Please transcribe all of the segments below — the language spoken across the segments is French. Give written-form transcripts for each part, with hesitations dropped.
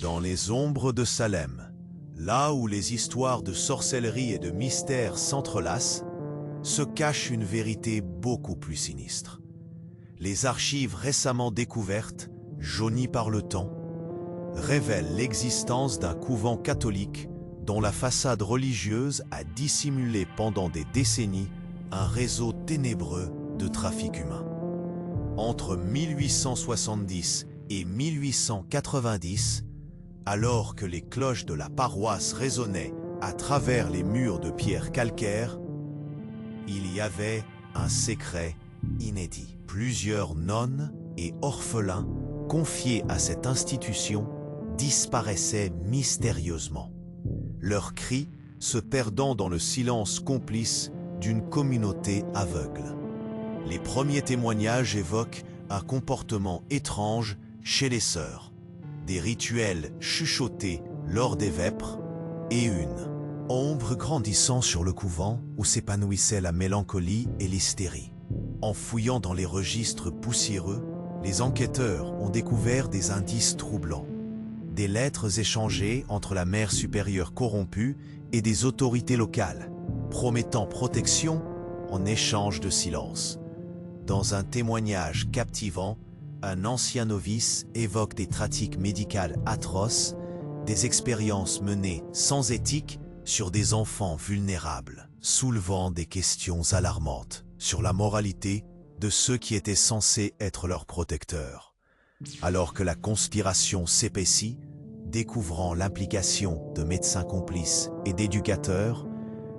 Dans les ombres de Salem, là où les histoires de sorcellerie et de mystère s'entrelacent, se cache une vérité beaucoup plus sinistre. Les archives récemment découvertes, jaunies par le temps, révèlent l'existence d'un couvent catholique dont la façade religieuse a dissimulé pendant des décennies un réseau ténébreux de trafic humain. Entre 1870 et 1890, alors que les cloches de la paroisse résonnaient à travers les murs de pierre calcaire, il y avait un secret inédit. Plusieurs nonnes et orphelins confiés à cette institution disparaissaient mystérieusement, leurs cris se perdant dans le silence complice d'une communauté aveugle. Les premiers témoignages évoquent un comportement étrange chez les sœurs, des rituels chuchotés lors des vêpres et une ombre grandissant sur le couvent où s'épanouissait la mélancolie et l'hystérie. En fouillant dans les registres poussiéreux, les enquêteurs ont découvert des indices troublants. Des lettres échangées entre la mère supérieure corrompue et des autorités locales, promettant protection en échange de silence. Dans un témoignage captivant, un ancien novice évoque des pratiques médicales atroces, des expériences menées sans éthique sur des enfants vulnérables, soulevant des questions alarmantes sur la moralité de ceux qui étaient censés être leurs protecteurs. Alors que la conspiration s'épaissit, découvrant l'implication de médecins complices et d'éducateurs,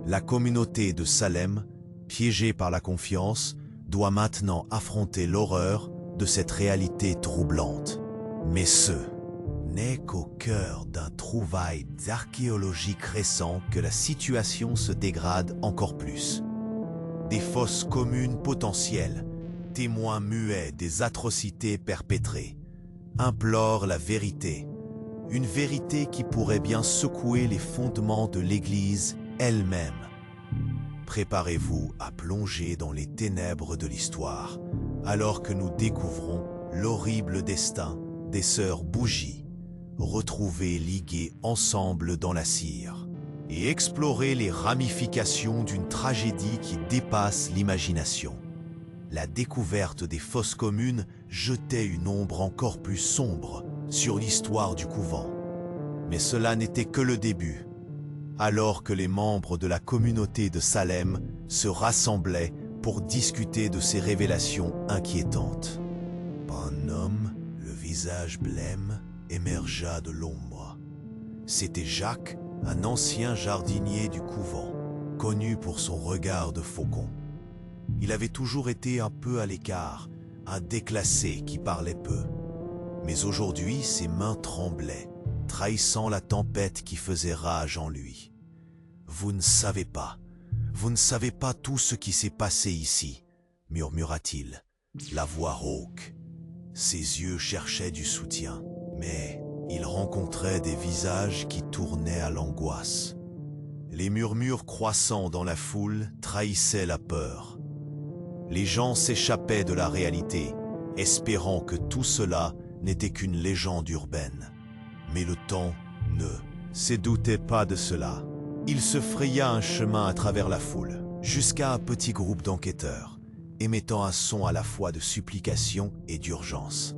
la communauté de Salem, piégée par la confiance, doit maintenant affronter l'horreur de cette réalité troublante. Mais ce n'est qu'au cœur d'un trouvaille archéologique récent que la situation se dégrade encore plus. Des fosses communes potentielles, témoins muets des atrocités perpétrées, implorent la vérité, une vérité qui pourrait bien secouer les fondements de l'Église elle-même. Préparez-vous à plonger dans les ténèbres de l'histoire, alors que nous découvrons l'horrible destin des sœurs Bougie, retrouvées liguées ensemble dans la cire, et explorer les ramifications d'une tragédie qui dépasse l'imagination. La découverte des fosses communes jetait une ombre encore plus sombre sur l'histoire du couvent. Mais cela n'était que le début. Alors que les membres de la communauté de Salem se rassemblaient pour discuter de ces révélations inquiétantes. Un homme, le visage blême, émergea de l'ombre. C'était Jacques, un ancien jardinier du couvent, connu pour son regard de faucon. Il avait toujours été un peu à l'écart, un déclassé qui parlait peu. Mais aujourd'hui, ses mains tremblaient, trahissant la tempête qui faisait rage en lui. « Vous ne savez pas tout ce qui s'est passé ici, » murmura-t-il, la voix rauque. Ses yeux cherchaient du soutien, mais il rencontrait des visages qui tournaient à l'angoisse. Les murmures croissants dans la foule trahissaient la peur. Les gens s'échappaient de la réalité, espérant que tout cela n'était qu'une légende urbaine. Mais le temps ne se doutait pas de cela. Il se fraya un chemin à travers la foule, jusqu'à un petit groupe d'enquêteurs, émettant un son à la fois de supplication et d'urgence.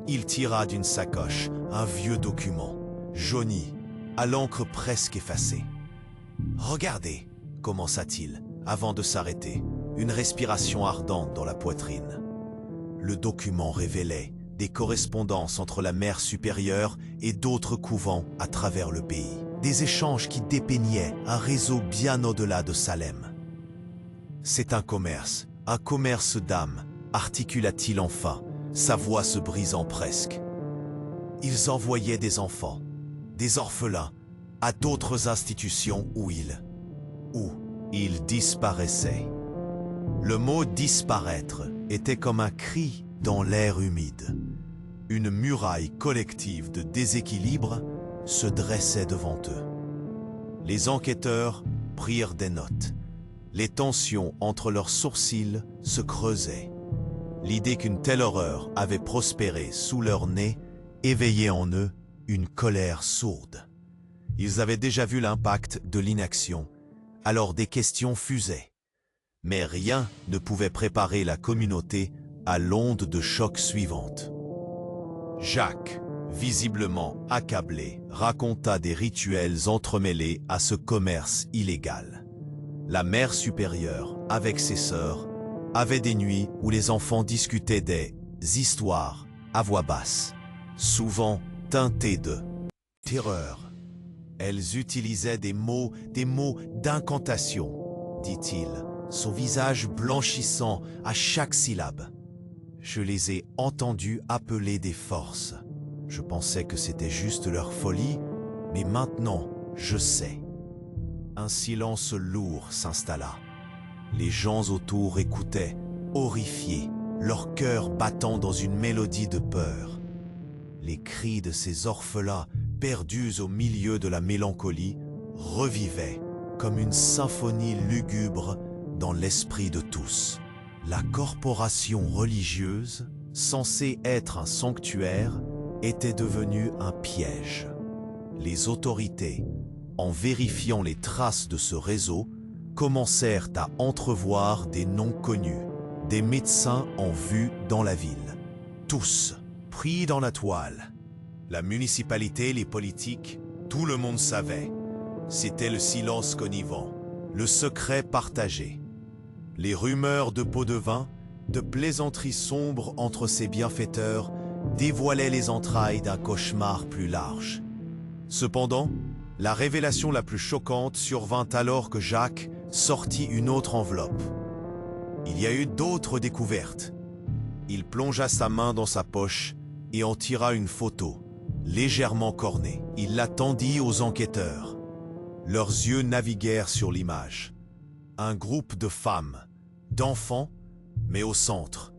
Il tira d'une sacoche un vieux document, jauni, à l'encre presque effacée. « Regardez » commença-t-il, avant de s'arrêter, une respiration ardente dans la poitrine. Le document révélait des correspondances entre la mère supérieure et d'autres couvents à travers le pays. Des échanges qui dépeignaient un réseau bien au-delà de Salem. « C'est un commerce d'âmes », articula-t-il enfin, sa voix se brisant presque. Ils envoyaient des enfants, des orphelins, à d'autres institutions où ils disparaissaient. Le mot « disparaître » était comme un cri dans l'air humide. Une muraille collective de déséquilibre se dressait devant eux. Les enquêteurs prirent des notes. Les tensions entre leurs sourcils se creusaient. L'idée qu'une telle horreur avait prospéré sous leur nez éveillait en eux une colère sourde. Ils avaient déjà vu l'impact de l'inaction, alors des questions fusaient. Mais rien ne pouvait préparer la communauté à l'onde de choc suivante. Jacques, visiblement accablé, raconta des rituels entremêlés à ce commerce illégal. La mère supérieure, avec ses sœurs, avait des nuits où les enfants discutaient des histoires à voix basse, souvent teintées de terreur. Elles utilisaient des mots d'incantation, dit-il, son visage blanchissant à chaque syllabe. Je les ai entendus appeler des forces. Je pensais que c'était juste leur folie, mais maintenant, je sais. Un silence lourd s'installa. Les gens autour écoutaient, horrifiés, leur cœur battant dans une mélodie de peur. Les cris de ces orphelins, perdus au milieu de la mélancolie, revivaient comme une symphonie lugubre dans l'esprit de tous. La corporation religieuse, censée être un sanctuaire, était devenue un piège. Les autorités, en vérifiant les traces de ce réseau, commencèrent à entrevoir des noms connus, des médecins en vue dans la ville. Tous, pris dans la toile. La municipalité, les politiques, tout le monde savait. C'était le silence connivant, le secret partagé. Les rumeurs de pots de vin, de plaisanteries sombres entre ces bienfaiteurs, dévoilaient les entrailles d'un cauchemar plus large. Cependant, la révélation la plus choquante survint alors que Jacques sortit une autre enveloppe. Il y a eu d'autres découvertes. Il plongea sa main dans sa poche et en tira une photo, légèrement cornée. Il la tendit aux enquêteurs. Leurs yeux naviguèrent sur l'image. Un groupe de femmes, d'enfants, mais au centre,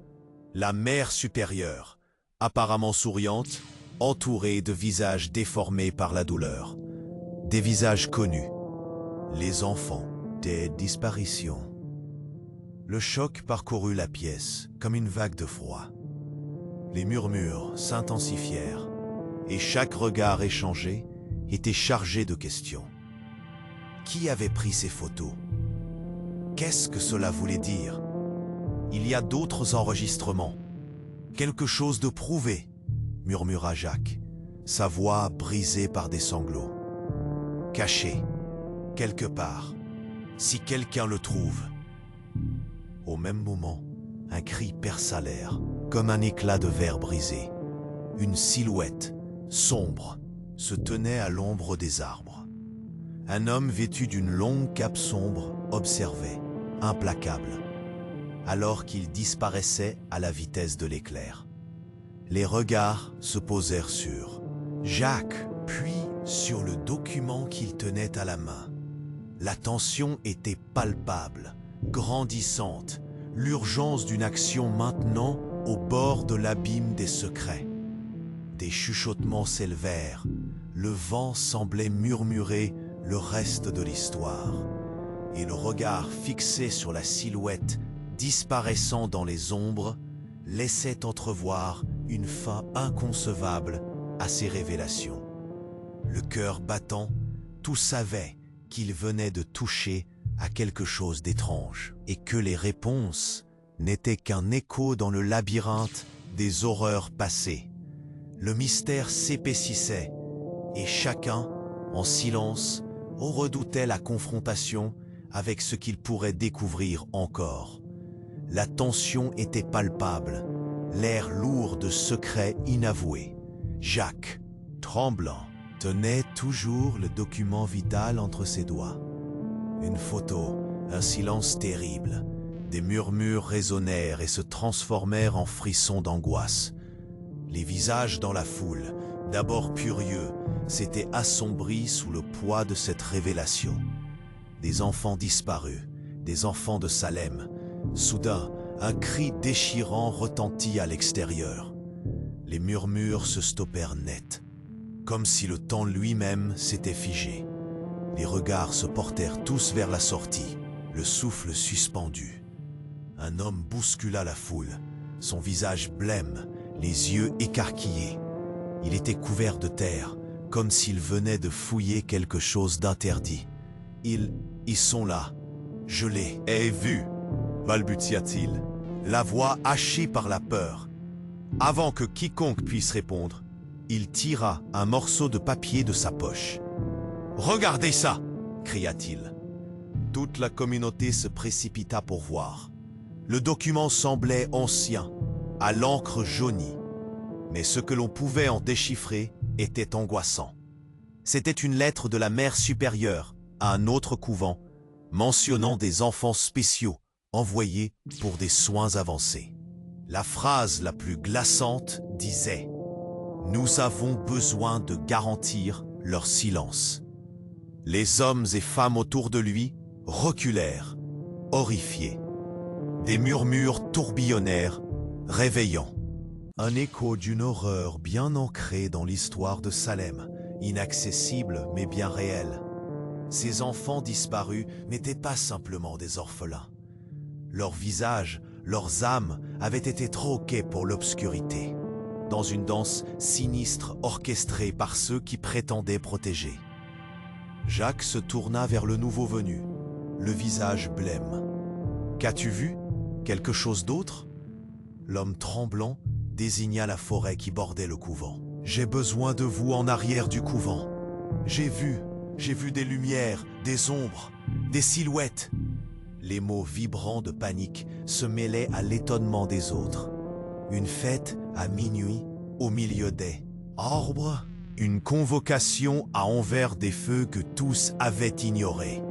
la mère supérieure, apparemment souriante, entourée de visages déformés par la douleur. Des visages connus. Les enfants, des disparitions. Le choc parcourut la pièce comme une vague de froid. Les murmures s'intensifièrent et chaque regard échangé était chargé de questions. Qui avait pris ces photos? Qu'est-ce que cela voulait dire? Il y a d'autres enregistrements. Quelque chose de prouvé, murmura Jacques, sa voix brisée par des sanglots. Caché, quelque part, si quelqu'un le trouve. Au même moment, un cri perça l'air, comme un éclat de verre brisé. Une silhouette, sombre, se tenait à l'ombre des arbres. Un homme vêtu d'une longue cape sombre observait, implacable, alors qu'il disparaissait à la vitesse de l'éclair. Les regards se posèrent sur Jacques, puis sur le document qu'il tenait à la main. La tension était palpable, grandissante, l'urgence d'une action maintenant au bord de l'abîme des secrets. Des chuchotements s'élevèrent, le vent semblait murmurer le reste de l'histoire, et le regard fixé sur la silhouette disparaissant dans les ombres laissait entrevoir une fin inconcevable à ces révélations. Le cœur battant, tous savaient qu'ils venaient de toucher à quelque chose d'étrange et que les réponses n'étaient qu'un écho dans le labyrinthe des horreurs passées. Le mystère s'épaississait et chacun, en silence, redoutait la confrontation avec ce qu'il pourrait découvrir encore. La tension était palpable, l'air lourd de secrets inavoués. Jacques, tremblant, tenait toujours le document vital entre ses doigts. Une photo, un silence terrible. Des murmures résonnèrent et se transformèrent en frissons d'angoisse. Les visages dans la foule, d'abord curieux, s'étaient assombris sous le poids de cette révélation. Des enfants disparus, des enfants de Salem. Soudain, un cri déchirant retentit à l'extérieur. Les murmures se stoppèrent net, comme si le temps lui-même s'était figé. Les regards se portèrent tous vers la sortie, le souffle suspendu. Un homme bouscula la foule, son visage blême, les yeux écarquillés. Il était couvert de terre, comme s'il venait de fouiller quelque chose d'interdit. Ils sont là. Je les ai vus, balbutia-t-il, la voix hachée par la peur. Avant que quiconque puisse répondre, il tira un morceau de papier de sa poche. « Regardez ça !» cria-t-il. Toute la communauté se précipita pour voir. Le document semblait ancien, à l'encre jaunie. Mais ce que l'on pouvait en déchiffrer était angoissant. C'était une lettre de la mère supérieure à un autre couvent, mentionnant des enfants spéciaux envoyés pour des soins avancés. La phrase la plus glaçante disait « Nous avons besoin de garantir leur silence ». Les hommes et femmes autour de lui reculèrent, horrifiés. Des murmures tourbillonnèrent, réveillant. Un écho d'une horreur bien ancrée dans l'histoire de Salem, inaccessible mais bien réelle. Ces enfants disparus n'étaient pas simplement des orphelins. Leurs visages, leurs âmes avaient été troqués pour l'obscurité, dans une danse sinistre orchestrée par ceux qui prétendaient protéger. Jacques se tourna vers le nouveau venu, le visage blême. « Qu'as-tu vu? Quelque chose d'autre » L'homme tremblant désigna la forêt qui bordait le couvent. « J'ai besoin de vous en arrière du couvent. J'ai vu des lumières, des ombres, des silhouettes. » Les mots vibrants de panique se mêlaient à l'étonnement des autres. Une fête à minuit, au milieu des arbres, une convocation à envers des feux que tous avaient ignorés.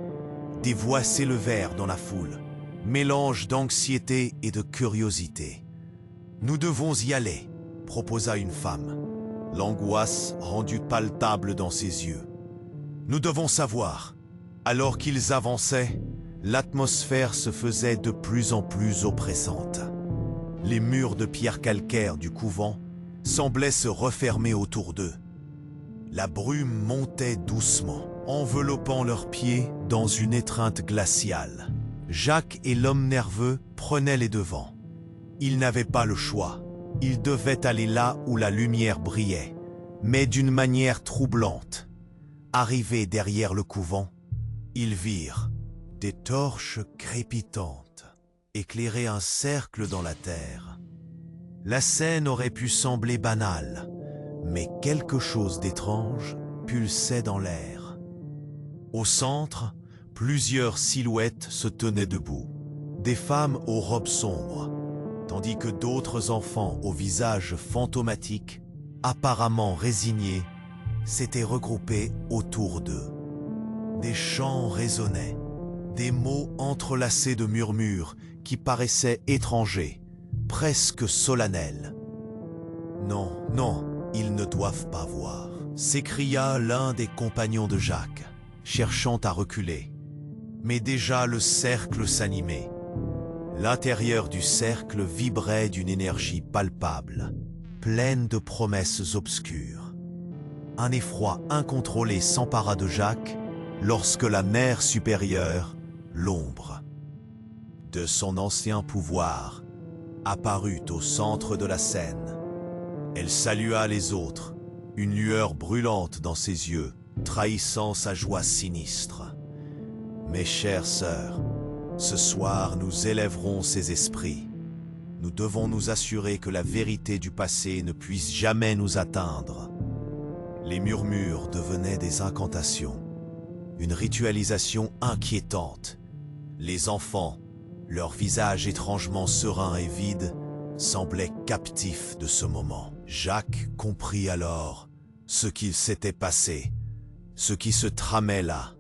Des voix s'élevèrent dans la foule, mélange d'anxiété et de curiosité. « Nous devons y aller », proposa une femme, l'angoisse rendue palpable dans ses yeux. « Nous devons savoir. » Alors qu'ils avançaient, l'atmosphère se faisait de plus en plus oppressante. Les murs de pierre calcaire du couvent semblaient se refermer autour d'eux. La brume montait doucement, enveloppant leurs pieds dans une étreinte glaciale. Jacques et l'homme nerveux prenaient les devants. Ils n'avaient pas le choix. Ils devaient aller là où la lumière brillait, mais d'une manière troublante. Arrivés derrière le couvent, ils virent des torches crépitantes éclairaient un cercle dans la terre. La scène aurait pu sembler banale, mais quelque chose d'étrange pulsait dans l'air. Au centre, plusieurs silhouettes se tenaient debout. Des femmes aux robes sombres, tandis que d'autres enfants au visage fantomatique, apparemment résignés, s'étaient regroupés autour d'eux. Des chants résonnaient, des mots entrelacés de murmures qui paraissaient étrangers, presque solennels. « Non, non, ils ne doivent pas voir », s'écria l'un des compagnons de Jacques, cherchant à reculer. Mais déjà le cercle s'animait. L'intérieur du cercle vibrait d'une énergie palpable, pleine de promesses obscures. Un effroi incontrôlé s'empara de Jacques lorsque la mère supérieure, l'ombre, de son ancien pouvoir, apparut au centre de la scène. Elle salua les autres, une lueur brûlante dans ses yeux, trahissant sa joie sinistre. « Mes chères sœurs, ce soir nous élèverons ces esprits. Nous devons nous assurer que la vérité du passé ne puisse jamais nous atteindre. » Les murmures devenaient des incantations, une ritualisation inquiétante. Les enfants, leur visage étrangement serein et vide, semblaient captifs de ce moment. Jacques comprit alors ce qu'il s'était passé, ce qui se tramait là.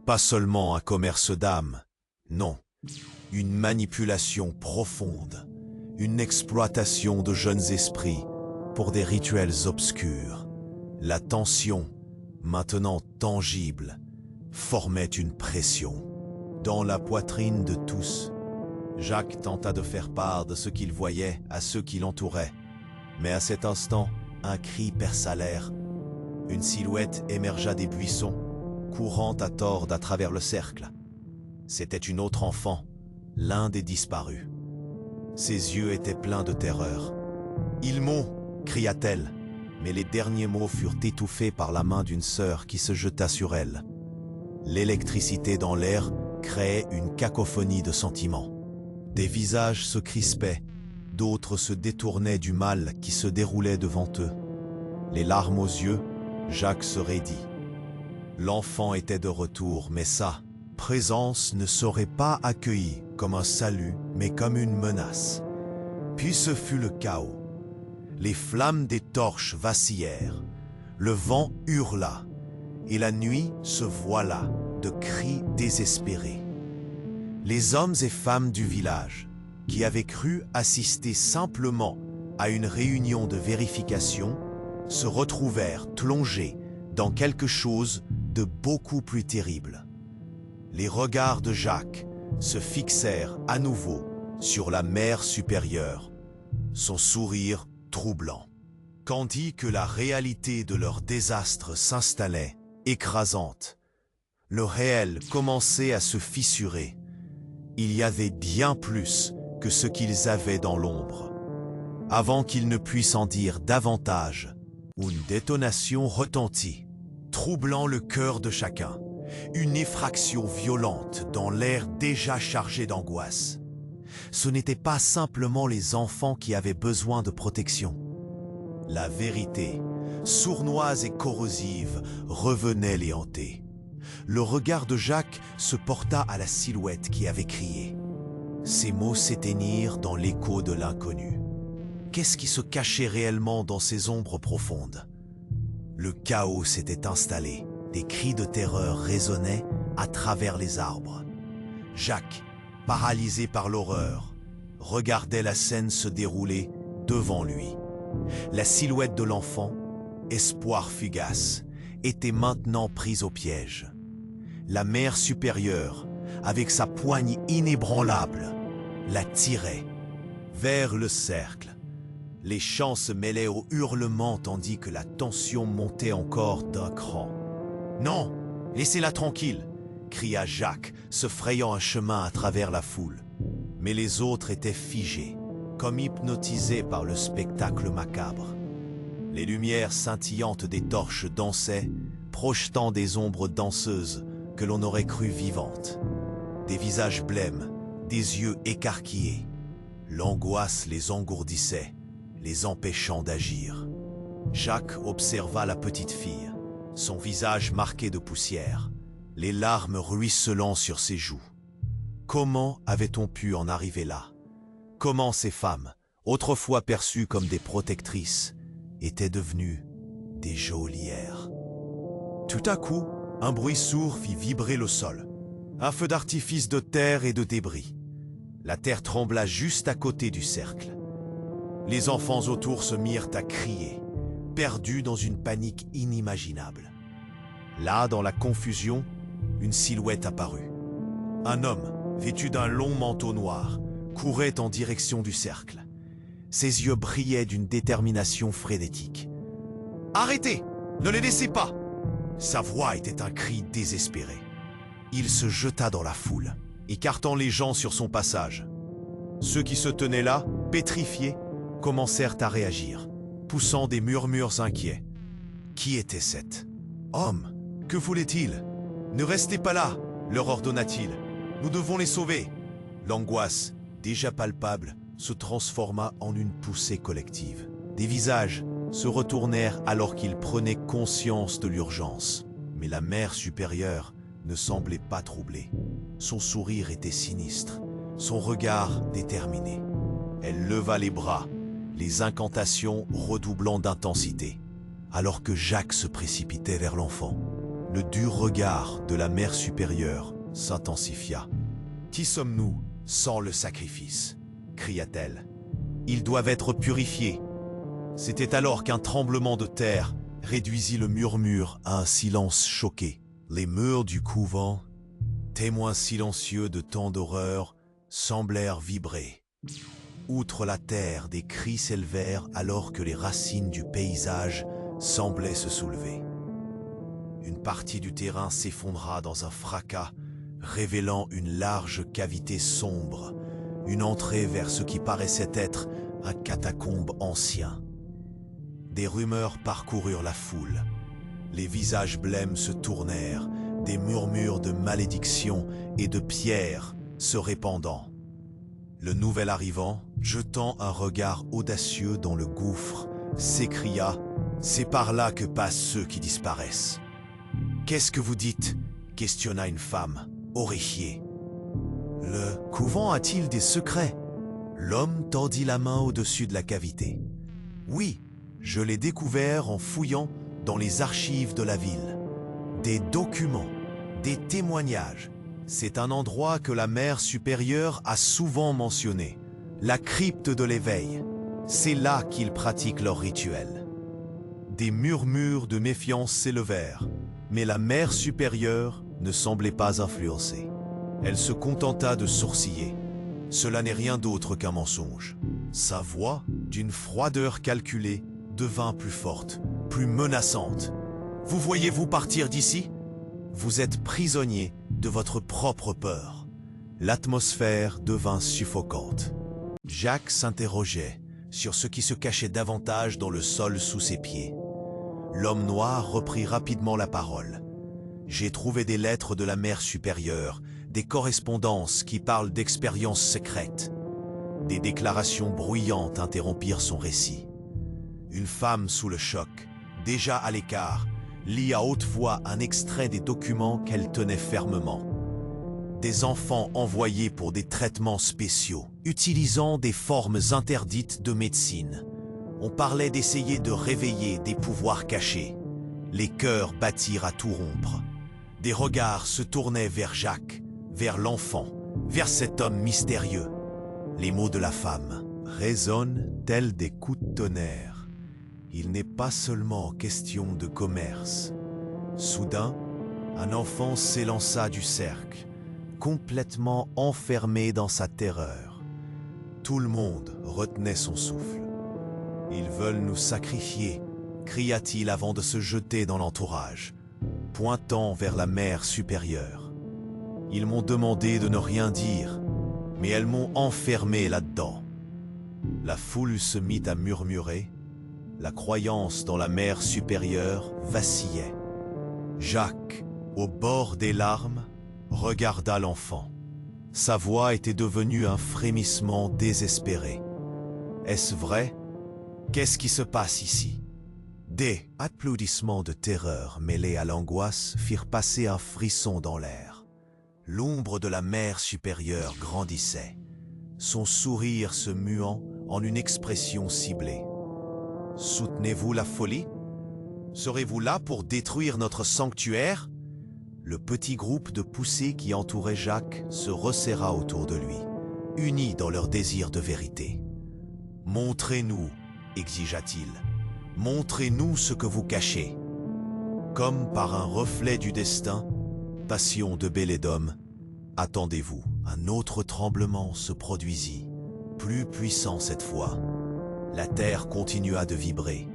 Pas seulement un commerce d'âmes, non, une manipulation profonde, une exploitation de jeunes esprits pour des rituels obscurs. La tension, maintenant tangible, formait une pression. Dans la poitrine de tous, Jacques tenta de faire part de ce qu'il voyait à ceux qui l'entouraient. Mais à cet instant, un cri perça l'air. Une silhouette émergea des buissons, courant à tordre à travers le cercle. C'était une autre enfant, l'un des disparus. Ses yeux étaient pleins de terreur. « Ils m'ont » cria-t-elle. mais les derniers mots furent étouffés par la main d'une sœur qui se jeta sur elle. L'électricité dans l'air créait une cacophonie de sentiments. Des visages se crispaient, d'autres se détournaient du mal qui se déroulait devant eux. Les larmes aux yeux, Jacques se raidit. L'enfant était de retour, mais sa présence ne serait pas accueillie comme un salut, mais comme une menace. Puis ce fut le chaos. Les flammes des torches vacillèrent, le vent hurla, et la nuit se voila de cris désespérés. Les hommes et femmes du village, qui avaient cru assister simplement à une réunion de vérification, se retrouvèrent plongés dans quelque chose de beaucoup plus terrible. Les regards de Jacques se fixèrent à nouveau sur la mer supérieure, son sourire troublant. Tandis que la réalité de leur désastre s'installait, écrasante, le réel commençait à se fissurer. Il y avait bien plus que ce qu'ils avaient dans l'ombre. Avant qu'ils ne puissent en dire davantage, une détonation retentit, troublant le cœur de chacun. Une effraction violente dans l'air déjà chargé d'angoisse. Ce n'étaient pas simplement les enfants qui avaient besoin de protection. La vérité, sournoise et corrosive, revenait les hanter. Le regard de Jacques se porta à la silhouette qui avait crié. Ces mots s'éteignirent dans l'écho de l'inconnu. Qu'est-ce qui se cachait réellement dans ces ombres profondes? Le chaos s'était installé. Des cris de terreur résonnaient à travers les arbres. Jacques, paralysé par l'horreur, regardait la scène se dérouler devant lui. La silhouette de l'enfant, espoir fugace, était maintenant prise au piège. La mère supérieure, avec sa poigne inébranlable, la tirait vers le cercle. Les chants se mêlaient aux hurlements tandis que la tension montait encore d'un cran. « Non, laissez-la tranquille !» cria Jacques, se frayant un chemin à travers la foule. Mais les autres étaient figés, comme hypnotisés par le spectacle macabre. Les lumières scintillantes des torches dansaient, projetant des ombres danseuses que l'on aurait crues vivantes. Des visages blêmes, des yeux écarquillés. L'angoisse les engourdissait, les empêchant d'agir. Jacques observa la petite fille. Son visage marqué de poussière, les larmes ruisselant sur ses joues. Comment avait-on pu en arriver là? Comment ces femmes, autrefois perçues comme des protectrices, étaient devenues des geôlières? Tout à coup, un bruit sourd fit vibrer le sol. Un feu d'artifice de terre et de débris. La terre trembla juste à côté du cercle. Les enfants autour se mirent à crier, perdus dans une panique inimaginable. Là, dans la confusion, une silhouette apparut. Un homme, vêtu d'un long manteau noir, courait en direction du cercle. Ses yeux brillaient d'une détermination frénétique. « Arrêtez! Ne les laissez pas !» Sa voix était un cri désespéré. Il se jeta dans la foule, écartant les gens sur son passage. Ceux qui se tenaient là, pétrifiés, commencèrent à réagir, poussant des murmures inquiets. Qui était cet homme? Que voulait-il? Ne restez pas là, leur ordonna-t-il. Nous devons les sauver. L'angoisse, déjà palpable, se transforma en une poussée collective. Des visages se retournèrent alors qu'ils prenaient conscience de l'urgence. Mais la mère supérieure ne semblait pas troublée. Son sourire était sinistre, son regard déterminé. Elle leva les bras, les incantations redoublant d'intensité. Alors que Jacques se précipitait vers l'enfant, le dur regard de la mère supérieure s'intensifia. « Qui sommes-nous sans le sacrifice ?» cria-t-elle. « Ils doivent être purifiés. » C'était alors qu'un tremblement de terre réduisit le murmure à un silence choqué. Les murs du couvent, témoins silencieux de tant d'horreur, semblèrent vibrer. Outre la terre, des cris s'élevèrent alors que les racines du paysage semblaient se soulever. Une partie du terrain s'effondra dans un fracas, révélant une large cavité sombre, une entrée vers ce qui paraissait être un catacombe ancien. Des rumeurs parcoururent la foule. Les visages blêmes se tournèrent, des murmures de malédiction et de pierres se répandant. Le nouvel arrivant, jetant un regard audacieux dans le gouffre, s'écria « C'est par là que passent ceux qui disparaissent. »« Qu'est-ce que vous dites ?» questionna une femme, horrifiée. « Le couvent a-t-il des secrets ?» L'homme tendit la main au-dessus de la cavité. « Oui, je l'ai découvert en fouillant dans les archives de la ville. Des documents, des témoignages. C'est un endroit que la mère supérieure a souvent mentionné. La crypte de l'éveil. C'est là qu'ils pratiquent leurs rituels. » Des murmures de méfiance s'élevèrent, mais la mère supérieure ne semblait pas influencée. Elle se contenta de sourciller. Cela n'est rien d'autre qu'un mensonge. Sa voix, d'une froideur calculée, devint plus forte, plus menaçante. « Vous voyez-vous partir d'ici? Vous êtes prisonnier de votre propre peur. » L'atmosphère devint suffocante. Jacques s'interrogeait sur ce qui se cachait davantage dans le sol sous ses pieds. L'homme noir reprit rapidement la parole. « J'ai trouvé des lettres de la mère supérieure, des correspondances qui parlent d'expériences secrètes. » Des déclarations bruyantes interrompirent son récit. Une femme sous le choc, déjà à l'écart, lit à haute voix un extrait des documents qu'elle tenait fermement. Des enfants envoyés pour des traitements spéciaux, utilisant des formes interdites de médecine. On parlait d'essayer de réveiller des pouvoirs cachés. Les cœurs battirent à tout rompre. Des regards se tournaient vers Jacques, vers l'enfant, vers cet homme mystérieux. Les mots de la femme résonnent tels des coups de tonnerre. Il n'est pas seulement question de commerce. Soudain, un enfant s'élança du cercle, complètement enfermé dans sa terreur. Tout le monde retenait son souffle. « Ils veulent nous sacrifier », cria-t-il avant de se jeter dans l'entourage, pointant vers la mère supérieure. « Ils m'ont demandé de ne rien dire, mais elles m'ont enfermé là-dedans. » La foule se mit à murmurer. La croyance dans la mère supérieure vacillait. Jacques, au bord des larmes, regarda l'enfant. Sa voix était devenue un frémissement désespéré. « Est-ce vrai? Qu'est-ce qui se passe ici ?» Des applaudissements de terreur mêlés à l'angoisse firent passer un frisson dans l'air. L'ombre de la mère supérieure grandissait, son sourire se muant en une expression ciblée. « Soutenez-vous la folie? Serez-vous là pour détruire notre sanctuaire ?» Le petit groupe de poussées qui entourait Jacques se resserra autour de lui, unis dans leur désir de vérité. « Montrez-nous » exigea-t-il. « Montrez-nous ce que vous cachez. » Comme par un reflet du destin, passion de Bélédome, attendez-vous, un autre tremblement se produisit, plus puissant cette fois. La terre continua de vibrer.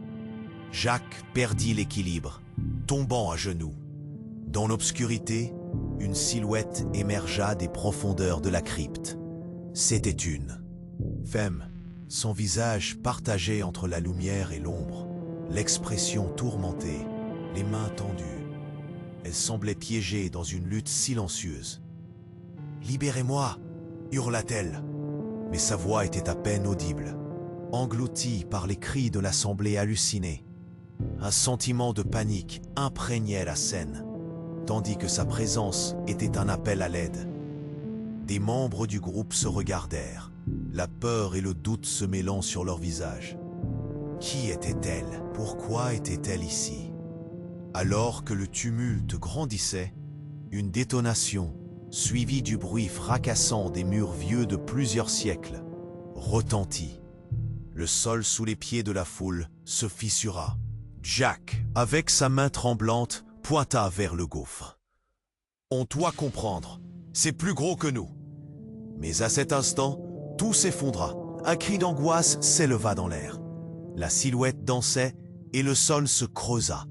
Jacques perdit l'équilibre, tombant à genoux. Dans l'obscurité, une silhouette émergea des profondeurs de la crypte. C'était une femme, son visage partagé entre la lumière et l'ombre, l'expression tourmentée, les mains tendues. Elle semblait piégée dans une lutte silencieuse. « Libérez-moi !» hurla-t-elle. Mais sa voix était à peine audible, engloutie par les cris de l'assemblée hallucinée. Un sentiment de panique imprégnait la scène, tandis que sa présence était un appel à l'aide. Des membres du groupe se regardèrent, la peur et le doute se mêlant sur leurs visages. Qui était-elle? Pourquoi était-elle ici? Alors que le tumulte grandissait, une détonation, suivie du bruit fracassant des murs vieux de plusieurs siècles, retentit. Le sol sous les pieds de la foule se fissura. Jacques, avec sa main tremblante, pointa vers le gouffre. « On doit comprendre, c'est plus gros que nous. » Mais à cet instant, tout s'effondra. Un cri d'angoisse s'éleva dans l'air. La silhouette dansait et le sol se creusa,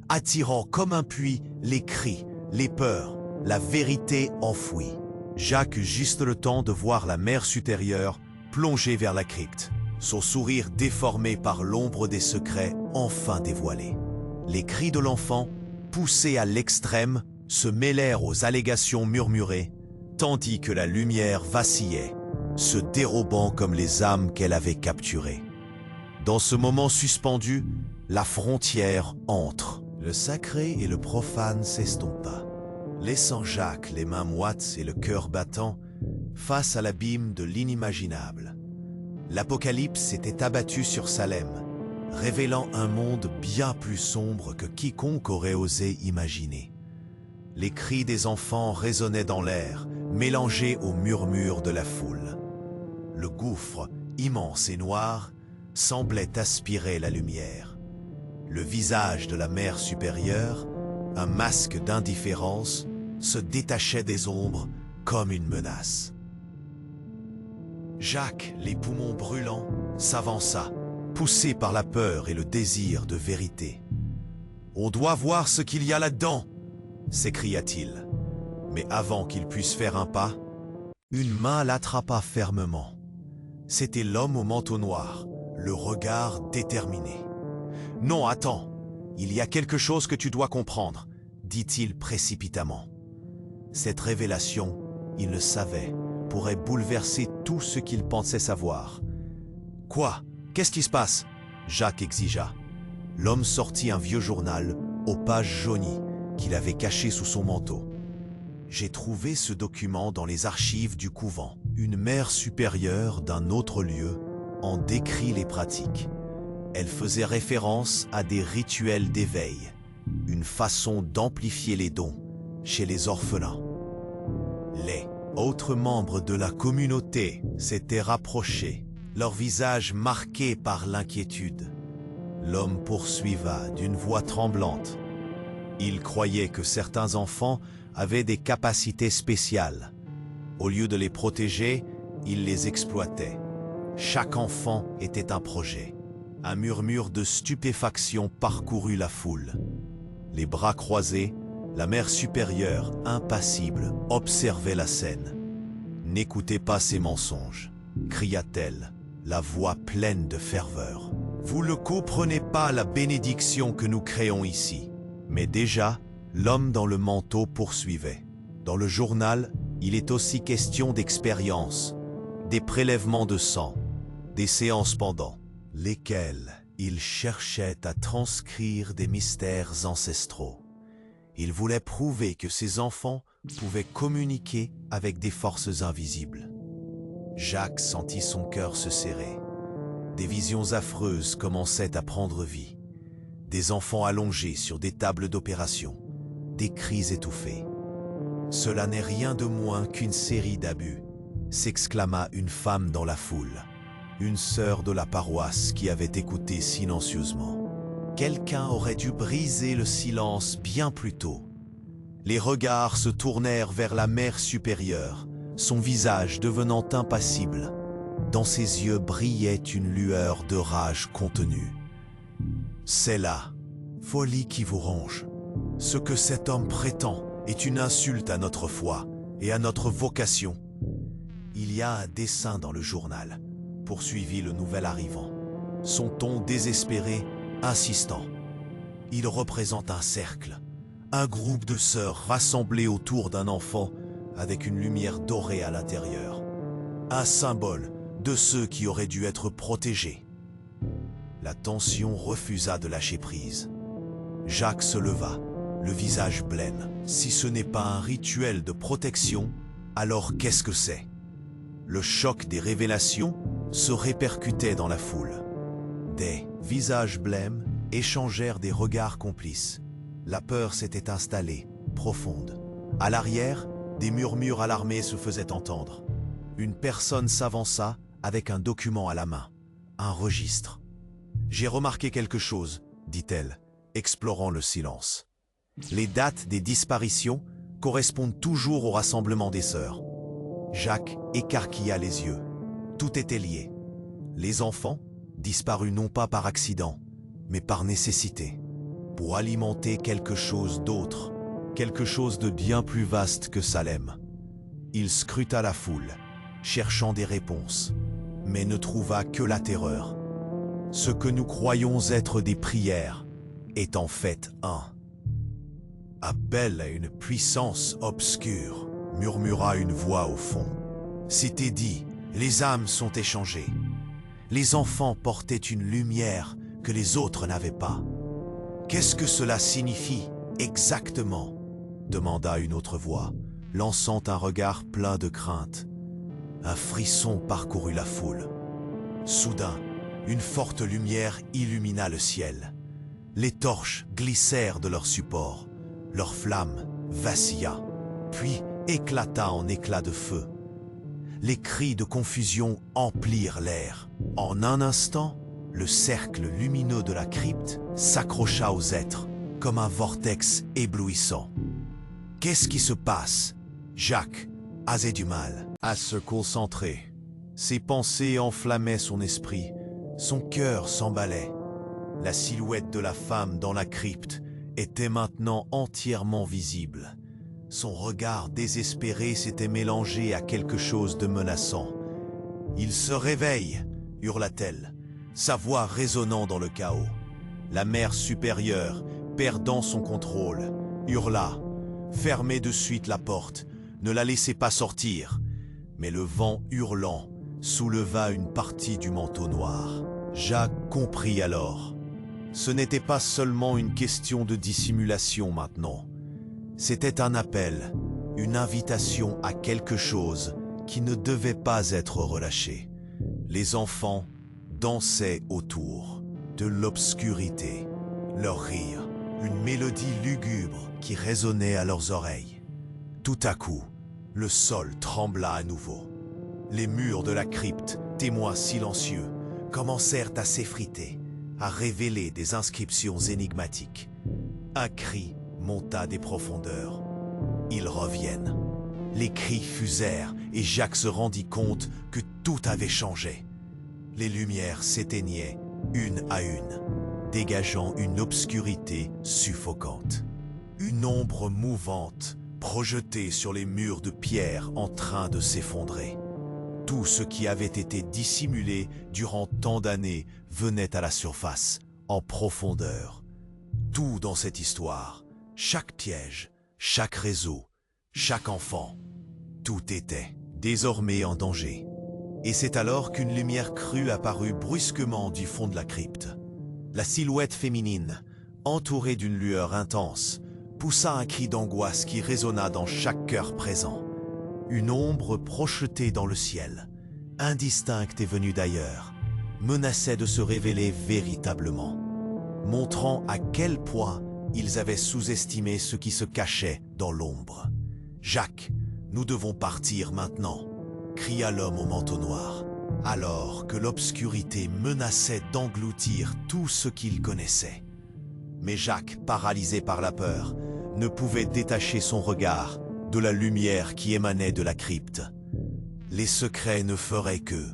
attirant comme un puits les cris, les peurs, la vérité enfouie. Jacques eut juste le temps de voir la mère supérieure plonger vers la crypte, son sourire déformé par l'ombre des secrets enfin dévoilés. Les cris de l'enfant, poussés à l'extrême, se mêlèrent aux allégations murmurées, tandis que la lumière vacillait, se dérobant comme les âmes qu'elle avait capturées. Dans ce moment suspendu, la frontière entre. Le sacré et le profane s'estompa, laissant Jacques les mains moites et le cœur battant face à l'abîme de l'inimaginable. L'Apocalypse s'était abattu sur Salem, révélant un monde bien plus sombre que quiconque aurait osé imaginer. Les cris des enfants résonnaient dans l'air, mélangés aux murmures de la foule. Le gouffre, immense et noir, semblait aspirer la lumière. Le visage de la mère supérieure, un masque d'indifférence, se détachait des ombres comme une menace. Jacques, les poumons brûlants, s'avança, poussé par la peur et le désir de vérité. « On doit voir ce qu'il y a là-dedans !» s'écria-t-il. Mais avant qu'il puisse faire un pas, une main l'attrapa fermement. C'était l'homme au manteau noir, le regard déterminé. « Non, attends, il y a quelque chose que tu dois comprendre, » dit-il précipitamment. Cette révélation, il le savait, pourrait bouleverser tout ce qu'il pensait savoir. « Quoi? Qu'est-ce qui se passe ?» Jacques exigea. L'homme sortit un vieux journal, aux pages jaunies, qu'il avait caché sous son manteau. « J'ai trouvé ce document dans les archives du couvent. Une mère supérieure d'un autre lieu en décrit les pratiques. Elle faisait référence à des rituels d'éveil, une façon d'amplifier les dons chez les orphelins. Les autres membres de la communauté s'étaient rapprochés, leurs visages marqués par l'inquiétude. L'homme poursuiva d'une voix tremblante. Il croyait que certains enfants avaient des capacités spéciales. Au lieu de les protéger, il les exploitait. Chaque enfant était un projet. Un murmure de stupéfaction parcourut la foule. Les bras croisés, la mère supérieure, impassible, observait la scène. « N'écoutez pas ces mensonges », cria-t-elle, la voix pleine de ferveur. « Vous ne comprenez pas la bénédiction que nous créons ici. » Mais déjà, l'homme dans le manteau poursuivait. Dans le journal, il est aussi question d'expérience, des prélèvements de sang, des séances pendant lesquelles il cherchait à transcrire des mystères ancestraux. Il voulait prouver que ses enfants pouvaient communiquer avec des forces invisibles. Jacques sentit son cœur se serrer. Des visions affreuses commençaient à prendre vie. Des enfants allongés sur des tables d'opération, des cris étouffés. « Cela n'est rien de moins qu'une série d'abus », s'exclama une femme dans la foule, une sœur de la paroisse qui avait écouté silencieusement. Quelqu'un aurait dû briser le silence bien plus tôt. Les regards se tournèrent vers la mère supérieure, son visage devenant impassible. Dans ses yeux brillait une lueur de rage contenue. « C'est la folie qui vous ronge. Ce que cet homme prétend est une insulte à notre foi et à notre vocation. Il y a un dessin dans le journal, » poursuivit le nouvel arrivant, son ton désespéré, insistant. « Il représente un cercle, un groupe de sœurs rassemblées autour d'un enfant avec une lumière dorée à l'intérieur. Un symbole de ceux qui auraient dû être protégés. » La tension refusa de lâcher prise. Jacques se leva, le visage blême. Si ce n'est pas un rituel de protection, alors qu'est-ce que c'est? Le choc des révélations se répercutait dans la foule. Des visages blêmes échangèrent des regards complices. La peur s'était installée, profonde. À l'arrière, des murmures alarmés se faisaient entendre. Une personne s'avança avec un document à la main, un registre. « J'ai remarqué quelque chose, » dit-elle, explorant le silence. Les dates des disparitions correspondent toujours au rassemblement des sœurs. Jacques écarquilla les yeux. Tout était lié. Les enfants, disparus non pas par accident, mais par nécessité, pour alimenter quelque chose d'autre, quelque chose de bien plus vaste que Salem. Il scruta la foule, cherchant des réponses, mais ne trouva que la terreur. Ce que nous croyons être des prières est en fait un appel à une puissance obscure, murmura une voix au fond. C'était dit, les âmes sont échangées. Les enfants portaient une lumière que les autres n'avaient pas. Qu'est-ce que cela signifie exactement? Demanda une autre voix, lançant un regard plein de crainte. Un frisson parcourut la foule. Soudain, une forte lumière illumina le ciel. Les torches glissèrent de leur support. Leur flamme vacilla, puis éclata en éclats de feu. Les cris de confusion emplirent l'air. En un instant, le cercle lumineux de la crypte s'accrocha aux êtres, comme un vortex éblouissant. Qu'est-ce qui se passe? Jacques avait du mal à se concentrer. Ses pensées enflammaient son esprit, son cœur s'emballait. La silhouette de la femme dans la crypte était maintenant entièrement visible. Son regard désespéré s'était mélangé à quelque chose de menaçant. « Il se réveille !» hurla-t-elle, sa voix résonnant dans le chaos. La mère supérieure, perdant son contrôle, hurla. Fermez de suite la porte, ne la laissez pas sortir. Mais le vent hurlant souleva une partie du manteau noir. Jacques comprit alors. Ce n'était pas seulement une question de dissimulation maintenant. C'était un appel, une invitation à quelque chose qui ne devait pas être relâché. Les enfants dansaient autour de l'obscurité. Leur rire, une mélodie lugubre qui résonnait à leurs oreilles. Tout à coup, le sol trembla à nouveau. Les murs de la crypte, témoins silencieux, commencèrent à s'effriter, à révéler des inscriptions énigmatiques. Un cri monta des profondeurs. Ils reviennent. Les cris fusèrent et Jacques se rendit compte que tout avait changé. Les lumières s'éteignaient, une à une, dégageant une obscurité suffocante. Une ombre mouvante, projetée sur les murs de pierre en train de s'effondrer. Tout ce qui avait été dissimulé durant tant d'années venait à la surface, en profondeur. Tout dans cette histoire, chaque piège, chaque réseau, chaque enfant, tout était désormais en danger. Et c'est alors qu'une lumière crue apparut brusquement du fond de la crypte. La silhouette féminine, entourée d'une lueur intense, poussa un cri d'angoisse qui résonna dans chaque cœur présent. Une ombre projetée dans le ciel, indistincte et venue d'ailleurs, menaçait de se révéler véritablement, montrant à quel point ils avaient sous-estimé ce qui se cachait dans l'ombre. « Jacques, nous devons partir maintenant !» cria l'homme au manteau noir, alors que l'obscurité menaçait d'engloutir tout ce qu'il connaissait. Mais Jacques, paralysé par la peur, ne pouvait détacher son regard de la lumière qui émanait de la crypte. Les secrets ne feraient que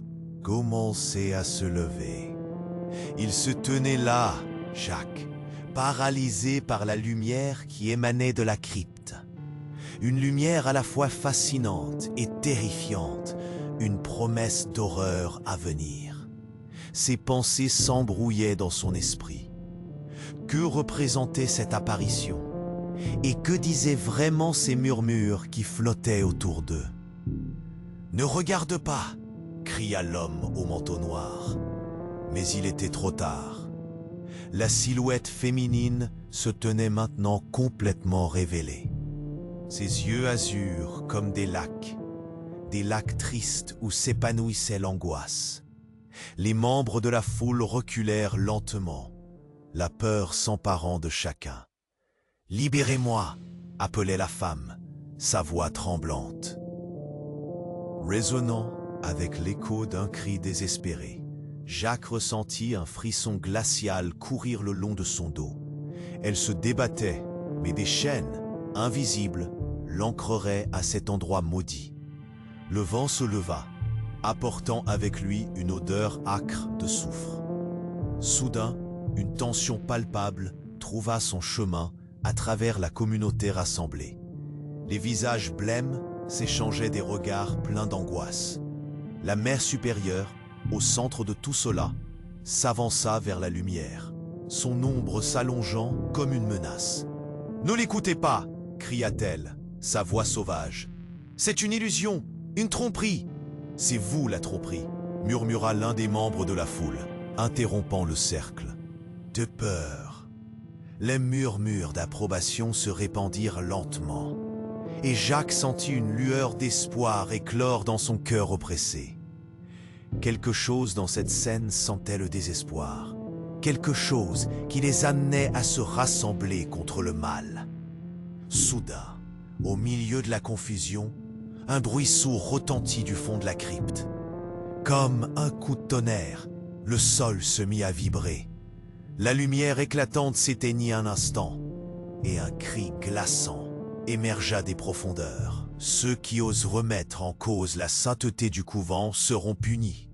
commencer à se lever. Il se tenait là, Jacques, paralysé par la lumière qui émanait de la crypte. Une lumière à la fois fascinante et terrifiante, une promesse d'horreur à venir. Ses pensées s'embrouillaient dans son esprit. Que représentait cette apparition? Et que disaient vraiment ces murmures qui flottaient autour d'eux? « Ne regarde pas !» cria l'homme au manteau noir. Mais il était trop tard. La silhouette féminine se tenait maintenant complètement révélée. Ses yeux azur comme des lacs tristes où s'épanouissait l'angoisse. Les membres de la foule reculèrent lentement, la peur s'emparant de chacun. « Libérez-moi !» appelait la femme, sa voix tremblante. Résonnant avec l'écho d'un cri désespéré, Jacques ressentit un frisson glacial courir le long de son dos. Elle se débattait, mais des chaînes, invisibles, l'ancreraient à cet endroit maudit. Le vent se leva, apportant avec lui une odeur âcre de soufre. Soudain, une tension palpable trouva son chemin à travers la communauté rassemblée. Les visages blêmes s'échangeaient des regards pleins d'angoisse. La mère supérieure, au centre de tout cela, s'avança vers la lumière, son ombre s'allongeant comme une menace. « Ne l'écoutez pas !» cria-t-elle, sa voix sauvage. « C'est une illusion, une tromperie !»« C'est vous la tromperie !» murmura l'un des membres de la foule, interrompant le cercle. De peur, les murmures d'approbation se répandirent lentement, et Jacques sentit une lueur d'espoir éclore dans son cœur oppressé. Quelque chose dans cette scène sentait le désespoir, quelque chose qui les amenait à se rassembler contre le mal. Soudain, au milieu de la confusion, un bruit sourd retentit du fond de la crypte. Comme un coup de tonnerre, le sol se mit à vibrer. La lumière éclatante s'éteignit un instant, et un cri glaçant émergea des profondeurs. Ceux qui osent remettre en cause la sainteté du couvent seront punis.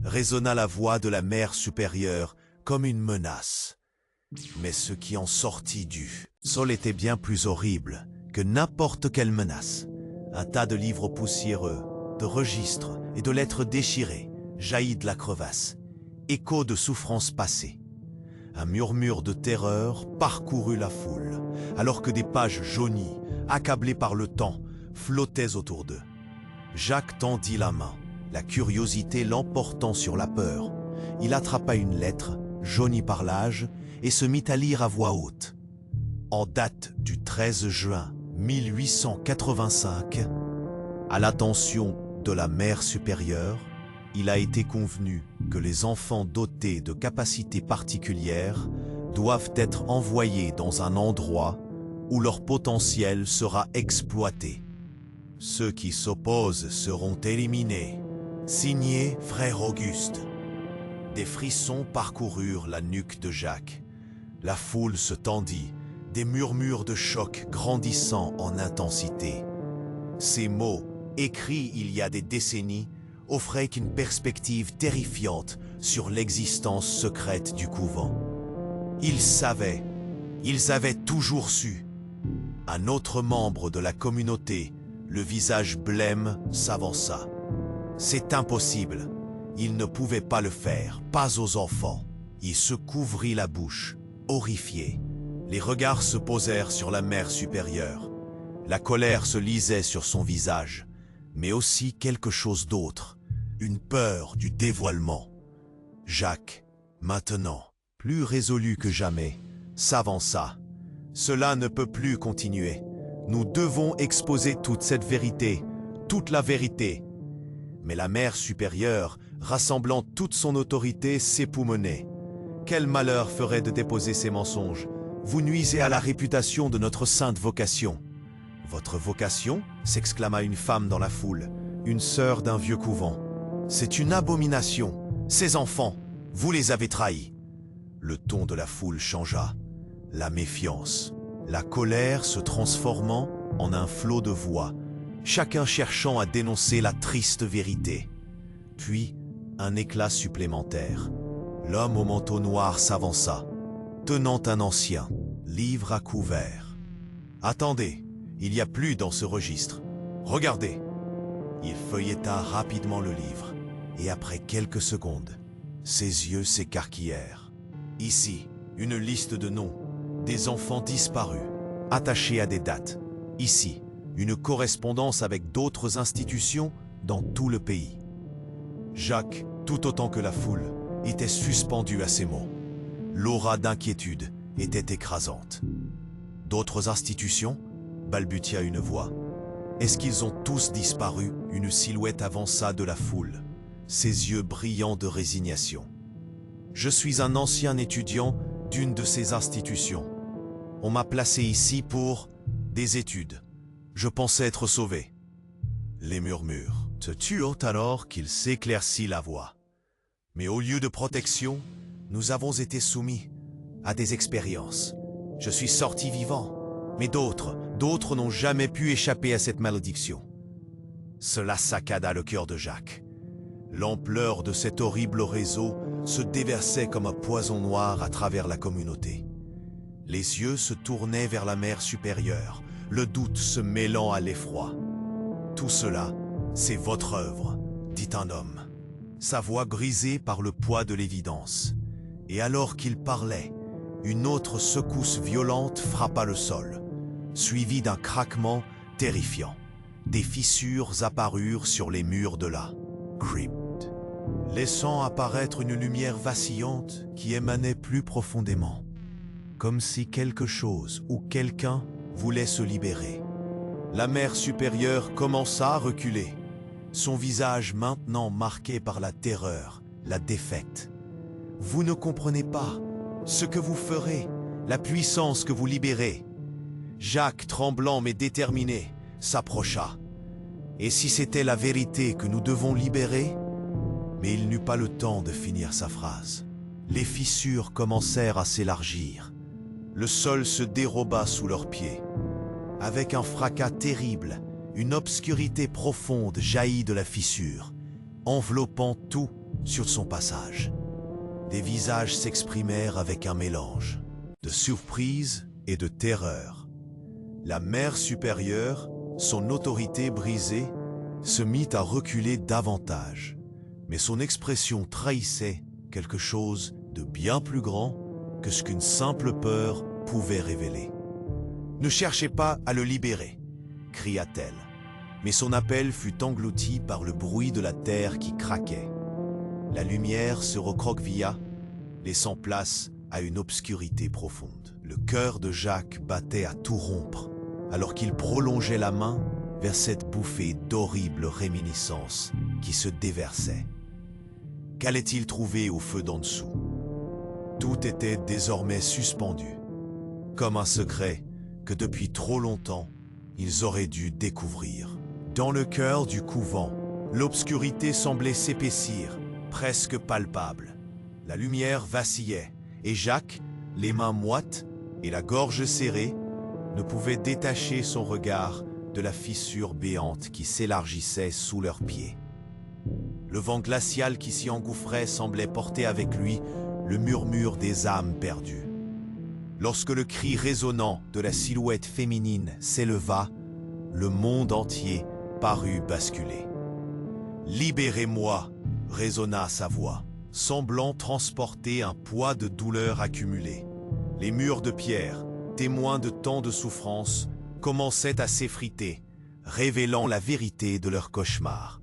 Résonna la voix de la mère supérieure comme une menace. Mais ce qui en sortit du sol était bien plus horrible que n'importe quelle menace. Un tas de livres poussiéreux, de registres et de lettres déchirées jaillit de la crevasse, écho de souffrances passées. Un murmure de terreur parcourut la foule, alors que des pages jaunies, accablées par le temps, flottaient autour d'eux. Jacques tendit la main, la curiosité l'emportant sur la peur. Il attrapa une lettre, jaunie par l'âge, et se mit à lire à voix haute. En date du 13 juin 1885, à l'attention de la mère supérieure, il a été convenu que les enfants dotés de capacités particulières doivent être envoyés dans un endroit où leur potentiel sera exploité. Ceux qui s'opposent seront éliminés. Signé Frère Auguste. Des frissons parcoururent la nuque de Jacques. La foule se tendit, des murmures de choc grandissant en intensité. Ces mots, écrits il y a des décennies, offraient une perspective terrifiante sur l'existence secrète du couvent. Ils avaient toujours su. Un autre membre de la communauté, le visage blême, s'avança. C'est impossible. Il ne pouvait pas le faire, pas aux enfants. Il se couvrit la bouche, horrifié. Les regards se posèrent sur la mère supérieure. La colère se lisait sur son visage, mais aussi quelque chose d'autre, une peur du dévoilement. Jacques, maintenant, plus résolu que jamais, s'avança. Cela ne peut plus continuer. Nous devons exposer toute cette vérité, toute la vérité. Mais la mère supérieure, rassemblant toute son autorité, s'époumonait. Quel malheur ferait de déposer ces mensonges? Vous nuisez à la réputation de notre sainte vocation. Votre vocation? S'exclama une femme dans la foule, une sœur d'un vieux couvent. C'est une abomination. Ces enfants, vous les avez trahis. Le ton de la foule changea. La méfiance, la colère se transformant en un flot de voix, chacun cherchant à dénoncer la triste vérité. Puis, un éclat supplémentaire. L'homme au manteau noir s'avança, tenant un ancien livre à couvert. « Attendez, il y a plus dans ce registre. Regardez !» Il feuilleta rapidement le livre, et après quelques secondes, ses yeux s'écarquillèrent. Ici, une liste de noms, des enfants disparus, attachés à des dates. Ici, une correspondance avec d'autres institutions dans tout le pays. Jacques, tout autant que la foule, était suspendu à ces mots. L'aura d'inquiétude était écrasante. D'autres institutions? Balbutia une voix. Est-ce qu'ils ont tous disparu? Une silhouette avança de la foule, ses yeux brillants de résignation. Je suis un ancien étudiant d'une de ces institutions. On m'a placé ici pour des études. Je pensais être sauvé. Les murmures se turent alors qu'il s'éclaircit la voix. Mais au lieu de protection, nous avons été soumis à des expériences. Je suis sorti vivant, mais d'autres n'ont jamais pu échapper à cette malédiction. Cela saccada le cœur de Jacques. L'ampleur de cet horrible réseau se déversait comme un poison noir à travers la communauté. Les yeux se tournaient vers la mère supérieure, le doute se mêlant à l'effroi. « Tout cela, c'est votre œuvre, dit un homme. sa voix brisée par le poids de l'évidence. Et alors qu'il parlait, une autre secousse violente frappa le sol, suivie d'un craquement terrifiant. Des fissures apparurent sur les murs de la crypte, laissant apparaître une lumière vacillante qui émanait plus profondément, comme si quelque chose ou quelqu'un voulait se libérer. La mère supérieure commença à reculer, son visage maintenant marqué par la terreur, la défaite. « Vous ne comprenez pas ce que vous ferez, la puissance que vous libérez. » Jacques, tremblant mais déterminé, s'approcha. « Et si c'était la vérité que nous devons libérer ?» Mais il n'eut pas le temps de finir sa phrase. Les fissures commencèrent à s'élargir. Le sol se déroba sous leurs pieds. Avec un fracas terrible, une obscurité profonde jaillit de la fissure, enveloppant tout sur son passage. Des visages s'exprimèrent avec un mélange de surprise et de terreur. La mère supérieure, son autorité brisée, se mit à reculer davantage, mais son expression trahissait quelque chose de bien plus grand que ce qu'une simple peur pouvait révéler. « Ne cherchez pas à le libérer !» cria-t-elle, mais son appel fut englouti par le bruit de la terre qui craquait. La lumière se recroquevilla, laissant place à une obscurité profonde. Le cœur de Jacques battait à tout rompre, alors qu'il prolongeait la main vers cette bouffée d'horribles réminiscences qui se déversaient. Qu'allait-il trouver au feu d'en dessous? Tout était désormais suspendu, comme un secret que depuis trop longtemps, ils auraient dû découvrir. Dans le cœur du couvent, l'obscurité semblait s'épaissir, presque palpable. La lumière vacillait, et Jacques, les mains moites et la gorge serrée, ne pouvait détacher son regard de la fissure béante qui s'élargissait sous leurs pieds. Le vent glacial qui s'y engouffrait semblait porter avec lui le murmure des âmes perdues. Lorsque le cri résonnant de la silhouette féminine s'éleva, le monde entier parut basculer. « Libérez-moi !» résonna sa voix, semblant transporter un poids de douleur accumulé. Les murs de pierre, témoins de tant de souffrance, commençaient à s'effriter, révélant la vérité de leur cauchemar.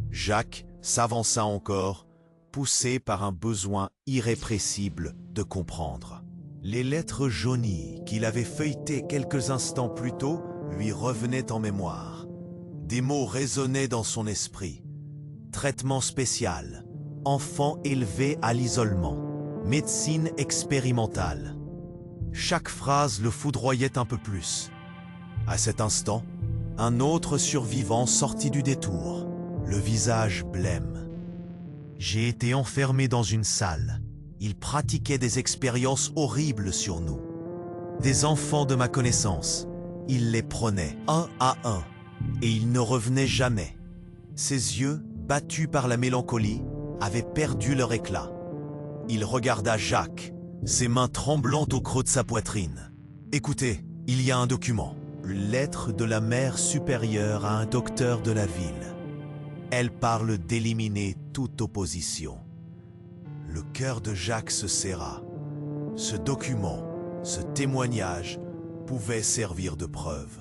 Jacques s'avança encore, poussé par un besoin irrépressible de comprendre. Les lettres jaunies qu'il avait feuilletées quelques instants plus tôt lui revenaient en mémoire. Des mots résonnaient dans son esprit. Traitement spécial, enfant élevé à l'isolement, médecine expérimentale. Chaque phrase le foudroyait un peu plus. À cet instant, un autre survivant sortit du détour, le visage blême. J'ai été enfermé dans une salle. Ils pratiquaient des expériences horribles sur nous. Des enfants de ma connaissance, ils les prenaient un à un, et ils ne revenaient jamais. Ses yeux, battus par la mélancolie, avaient perdu leur éclat. Il regarda Jacques, ses mains tremblantes au creux de sa poitrine. « Écoutez, il y a un document. Une lettre de la mère supérieure à un docteur de la ville. Elle parle d'éliminer toute opposition. » Le cœur de Jacques se serra. Ce document, ce témoignage, pouvait servir de preuve.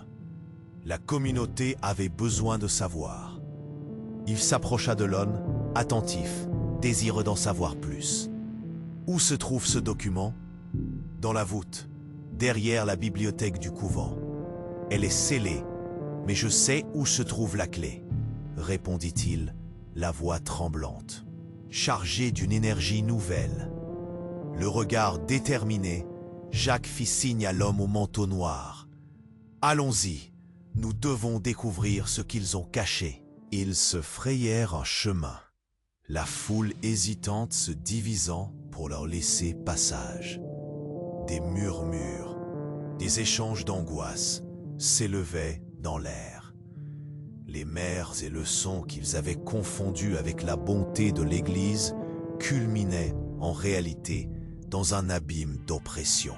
La communauté avait besoin de savoir. Il s'approcha de l'homme, attentif, désireux d'en savoir plus. Où se trouve ce document? Dans la voûte, derrière la bibliothèque du couvent. Elle est scellée, mais je sais où se trouve la clé, répondit-il, la voix tremblante, chargée d'une énergie nouvelle. Le regard déterminé, Jacques fit signe à l'homme au manteau noir. « Allons-y, nous devons découvrir ce qu'ils ont caché. » Ils se frayèrent un chemin, la foule hésitante se divisant pour leur laisser passage. Des murmures, des échanges d'angoisse s'élevaient dans l'air. Les mères et le son qu'ils avaient confondus avec la bonté de l'Église culminaient en réalité dans un abîme d'oppression.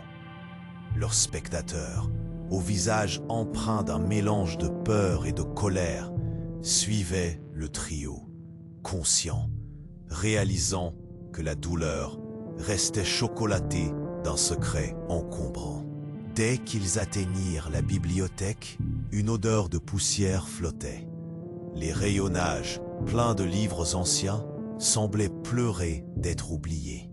Leurs spectateurs, au visage empreint d'un mélange de peur et de colère, suivaient le trio, conscients réalisant que la douleur restait chocolatée d'un secret encombrant. Dès qu'ils atteignirent la bibliothèque, une odeur de poussière flottait. Les rayonnages, pleins de livres anciens, semblaient pleurer d'être oubliés.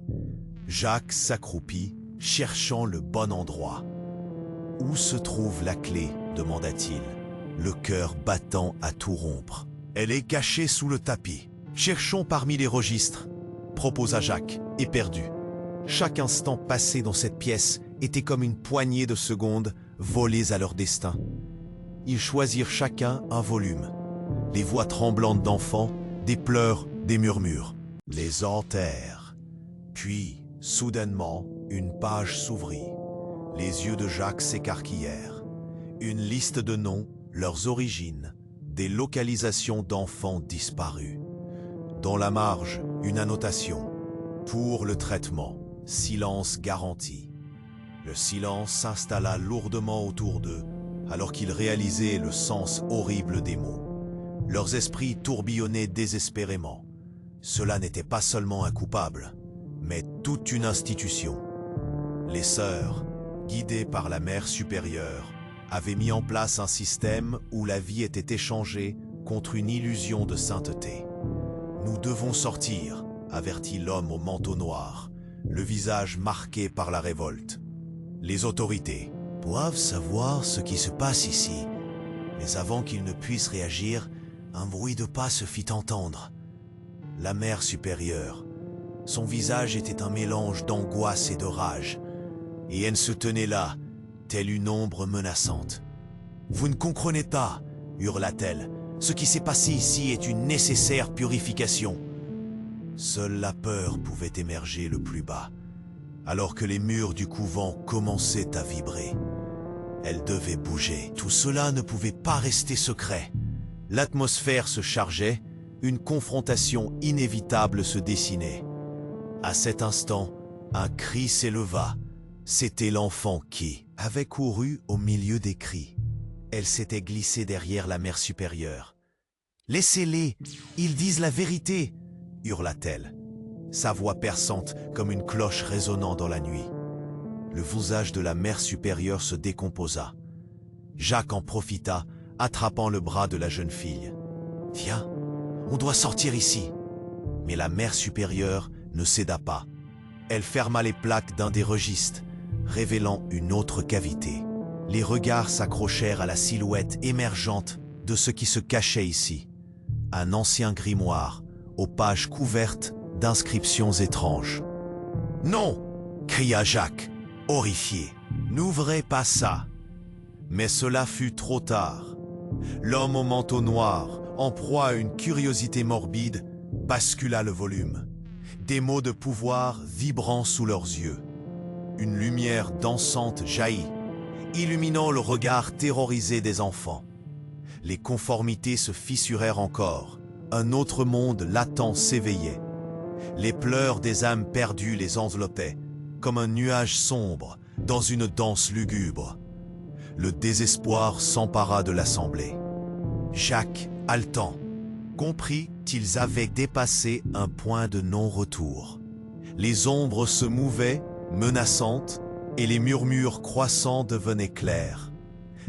Jacques s'accroupit, cherchant le bon endroit. « Où se trouve la clé ?» demanda-t-il, le cœur battant à tout rompre. « Elle est cachée sous le tapis. Cherchons parmi les registres, » proposa Jacques, éperdu. Chaque instant passé dans cette pièce était comme une poignée de secondes volées à leur destin. Ils choisirent chacun un volume. Les voix tremblantes d'enfants, des pleurs, des murmures. Les enterrent. Puis, soudainement, une page s'ouvrit. Les yeux de Jacques s'écarquillèrent. Une liste de noms, leurs origines, des localisations d'enfants disparus. Dans la marge, une annotation. Pour le traitement, silence garanti. Le silence s'installa lourdement autour d'eux, alors qu'ils réalisaient le sens horrible des mots. Leurs esprits tourbillonnaient désespérément. Cela n'était pas seulement un coupable, mais toute une institution. Les sœurs, guidées par la mère supérieure, avaient mis en place un système où la vie était échangée contre une illusion de sainteté. « Nous devons sortir », avertit l'homme au manteau noir, le visage marqué par la révolte. Les autorités doivent savoir ce qui se passe ici, mais avant qu'ils ne puissent réagir, un bruit de pas se fit entendre. La mère supérieure, son visage était un mélange d'angoisse et de rage, et elle se tenait là, telle une ombre menaçante. « Vous ne comprenez pas » hurla-t-elle. « Ce qui s'est passé ici est une nécessaire purification. » Seule la peur pouvait émerger le plus bas, alors que les murs du couvent commençaient à vibrer. Elle devait bouger. Tout cela ne pouvait pas rester secret. L'atmosphère se chargeait, une confrontation inévitable se dessinait. À cet instant, un cri s'éleva. C'était l'enfant qui avait couru au milieu des cris. Elle s'était glissée derrière la mère supérieure. « Laissez-les, ils disent la vérité !» hurla-t-elle, sa voix perçante comme une cloche résonnant dans la nuit. Le visage de la mère supérieure se décomposa. Jacques en profita, attrapant le bras de la jeune fille. « Viens, on doit sortir ici !» Mais la mère supérieure ne céda pas. Elle ferma les plaques d'un des registres, révélant une autre cavité. Les regards s'accrochèrent à la silhouette émergente de ce qui se cachait ici. Un ancien grimoire, aux pages couvertes d'inscriptions étranges. « Non !» cria Jacques, horrifié. « N'ouvrez pas ça !» Mais cela fut trop tard. L'homme au manteau noir, en proie à une curiosité morbide, bascula le volume. Des mots de pouvoir vibrant sous leurs yeux. Une lumière dansante jaillit, illuminant le regard terrorisé des enfants. Les conformités se fissurèrent encore. Un autre monde latent s'éveillait. Les pleurs des âmes perdues les enveloppaient, comme un nuage sombre dans une danse lugubre. Le désespoir s'empara de l'assemblée. Jacques, haletant, comprit qu'ils avaient dépassé un point de non-retour. Les ombres se mouvaient, menaçantes, et les murmures croissants devenaient clairs.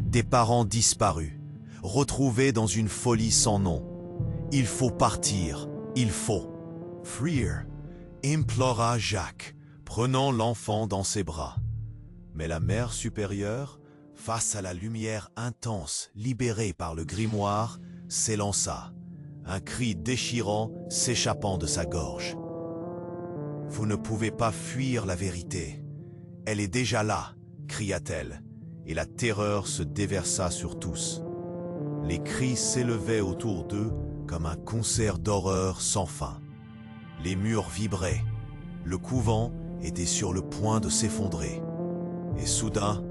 Des parents disparus, retrouvés dans une folie sans nom. « Il faut partir, il faut. »« Fuir » implora Jacques, prenant l'enfant dans ses bras. Mais la mère supérieure, face à la lumière intense libérée par le grimoire, s'élança, un cri déchirant s'échappant de sa gorge. « Vous ne pouvez pas fuir la vérité. Elle est déjà là, » cria-t-elle, et la terreur se déversa sur tous. Les cris s'élevaient autour d'eux comme un concert d'horreur sans fin. Les murs vibraient, le couvent était sur le point de s'effondrer. Et soudain,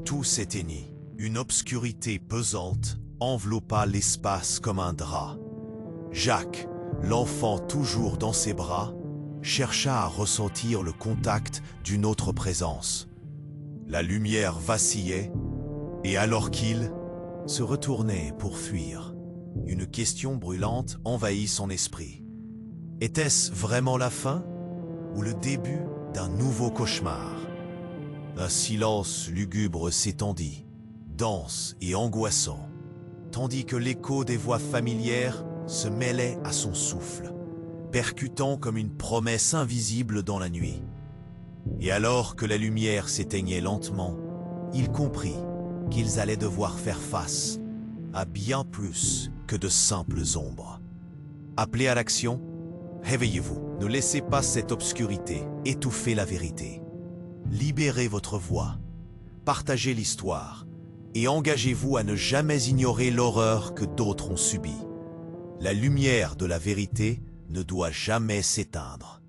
tout s'éteignit. Une obscurité pesante enveloppa l'espace comme un drap. Jacques, l'enfant toujours dans ses bras, chercha à ressentir le contact d'une autre présence. La lumière vacillait, et alors qu'il se retournait pour fuir, une question brûlante envahit son esprit. Était-ce vraiment la fin ou le début d'un nouveau cauchemar? Un silence lugubre s'étendit, dense et angoissant, tandis que l'écho des voix familières se mêlait à son souffle, percutant comme une promesse invisible dans la nuit. Et alors que la lumière s'éteignait lentement, il comprit qu'ils allaient devoir faire face à bien plus que de simples ombres. Appelés à l'action, réveillez-vous. Ne laissez pas cette obscurité étouffer la vérité. Libérez votre voix, partagez l'histoire et engagez-vous à ne jamais ignorer l'horreur que d'autres ont subie. La lumière de la vérité ne doit jamais s'éteindre.